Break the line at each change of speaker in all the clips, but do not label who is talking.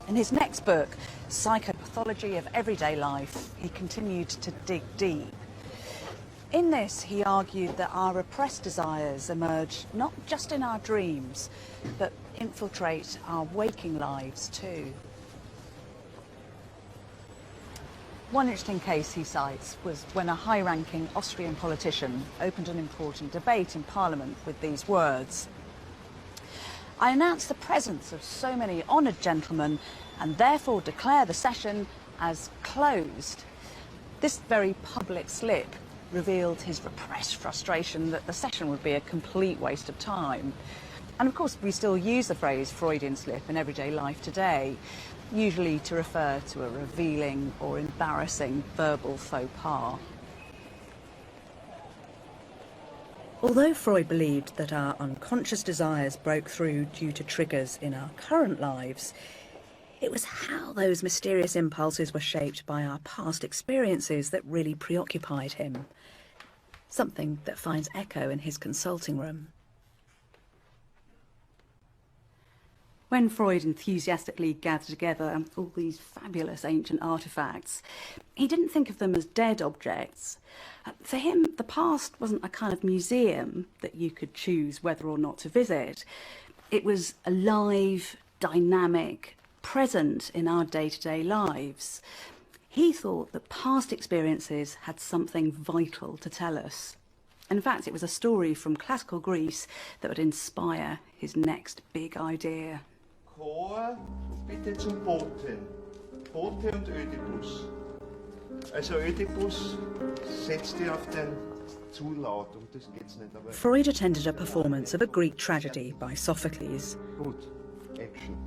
In his next book, Psychopathology of Everyday Life, he continued to dig deep. In this, he argued that our repressed desires emerge not just in our dreams, but infiltrate our waking lives too. One interesting case he cites was when a high-ranking Austrian politician opened an important debate in Parliament with these words: "I announce the presence of so many honoured gentlemen and therefore declare the session as closed." This very public slip revealed his repressed frustration that the session would be a complete waste of time. And of course, we still use the phrase Freudian slip in everyday life today, usually to refer to a revealing or embarrassing verbal faux pas. Although Freud believed that our unconscious desires broke through due to triggers in our current lives, it was how those mysterious impulses were shaped by our past experiences that really preoccupied him. Something that finds echo in his consulting room. When Freud enthusiastically gathered together all these fabulous ancient artefacts, he didn't think of them as dead objects. For him, the past wasn't a kind of museum that you could choose whether or not to visit. It was alive, dynamic, present in our day-to-day lives. He thought that past experiences had something vital to tell us. In fact, it was a story from classical Greece that would inspire his next big idea.
Chor, bitte zum Boten. Bote und Ödipus. Also Ödipus setzt ihr auf den Zulaut, das geht's nicht. Aber
Freud attended a performance of a Greek tragedy by Sophocles.
Gut, Action.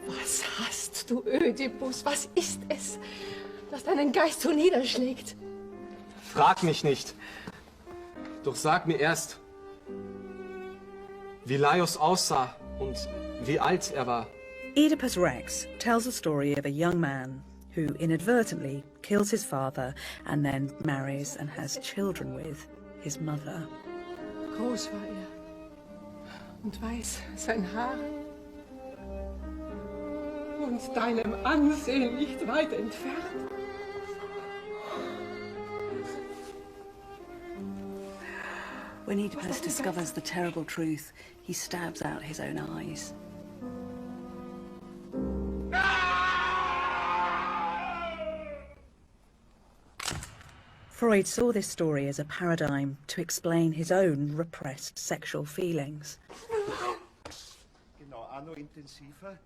Was hast du, Ödipus? Was ist es, das deinen Geist so niederschlägt?
Frag mich nicht. Doch sag mir erst, wie Laios aussah und wie alt er war.
Oedipus Rex tells the story of a young man who inadvertently kills his father and then marries and has children with his mother.
Groß war er und weiß sein Haar. Und deinem Ansehen nicht weit entfernt.
When Oedipus discovers the terrible truth, he stabs out his own eyes. Freud saw this story as a paradigm to explain his own repressed sexual feelings.
Genau, anno intensiver.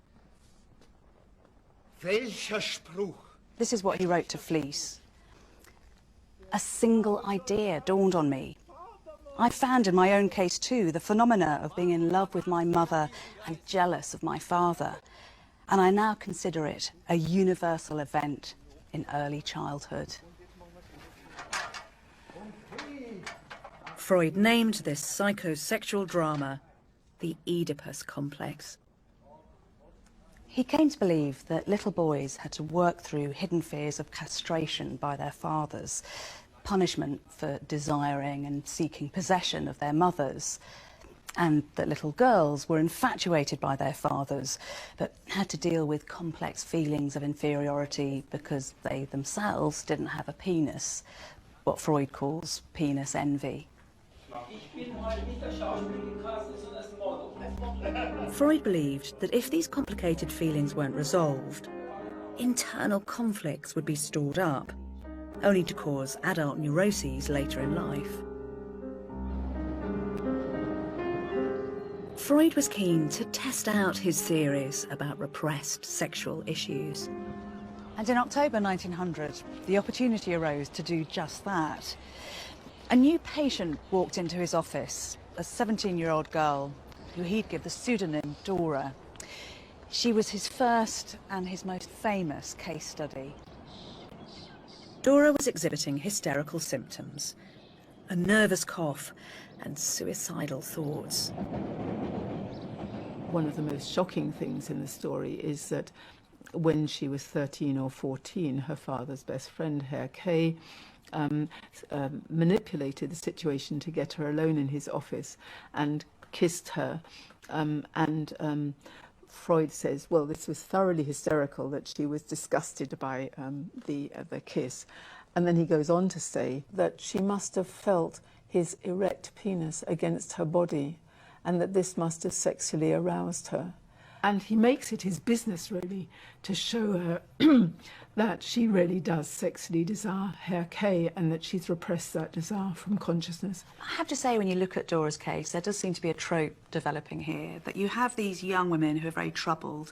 Welcher Spruch?
This is what he wrote to Fleece. A single idea dawned on me. I found in my own case too the phenomena of being in love with my mother and jealous of my father. And I now consider it a universal event in early childhood. Freud named this psychosexual drama the Oedipus complex. He came to believe that little boys had to work through hidden fears of castration by their fathers, punishment for desiring and seeking possession of their mothers, and that little girls were infatuated by their fathers but had to deal with complex feelings of inferiority because they themselves didn't have a penis, what Freud calls penis envy. Freud believed that if these complicated feelings weren't resolved, internal conflicts would be stored up, only to cause adult neuroses later in life. Freud was keen to test out his theories about repressed sexual issues. And in October 1900, the opportunity arose to do just that. A new patient walked into his office, a 17-year-old girl who he'd give the pseudonym Dora. She was his first and his most famous case study. Dora was exhibiting hysterical symptoms, a nervous cough and suicidal thoughts.
One of the most shocking things in the story is that when she was 13 or 14, her father's best friend, Herr K., manipulated the situation to get her alone in his office and kissed her. Freud says, well, this was thoroughly hysterical, that she was disgusted by the kiss. And then he goes on to say that she must have felt his erect penis against her body and that this must have sexually aroused her. And he makes it his business, really, to show her that she really does sexually desire Herr K and that she's repressed that desire from consciousness.
I have to say, when you look at Dora's case, there does seem to be a trope developing here, that you have these young women who are very troubled,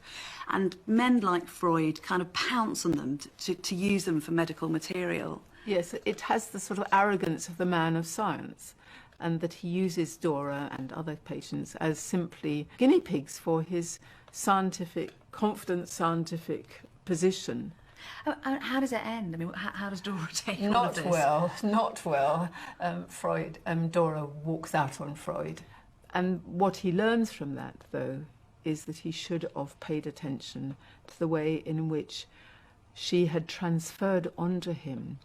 and men like Freud kind of pounce on them to use them for medical material.
Yes, it has the sort of arrogance of the man of science, and that he uses Dora and other patients as simply guinea pigs for his scientific, confident scientific position.
How does it end? I mean, how does Dora take all of this?
Not well. Dora walks out on Freud. And what he learns from that, though, is that he should have paid attention to the way in which she had transferred onto him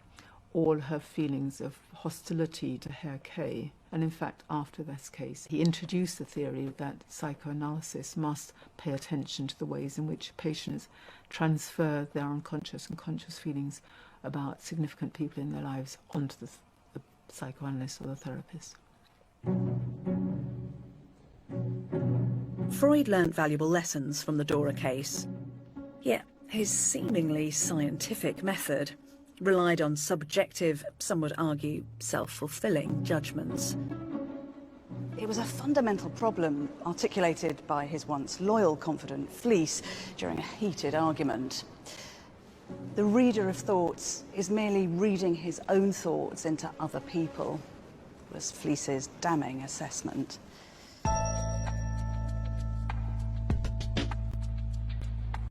all her feelings of hostility to Herr K. And in fact, after this case, he introduced the theory that psychoanalysis must pay attention to the ways in which patients transfer their unconscious and conscious feelings about significant people in their lives onto the psychoanalyst or the therapist.
Freud learnt valuable lessons from the Dora case. Yet his seemingly scientific method relied on subjective, some would argue, self-fulfilling judgments. It was a fundamental problem articulated by his once loyal confidant, Fleece, during a heated argument. The reader of thoughts is merely reading his own thoughts into other people, was Fleece's damning assessment.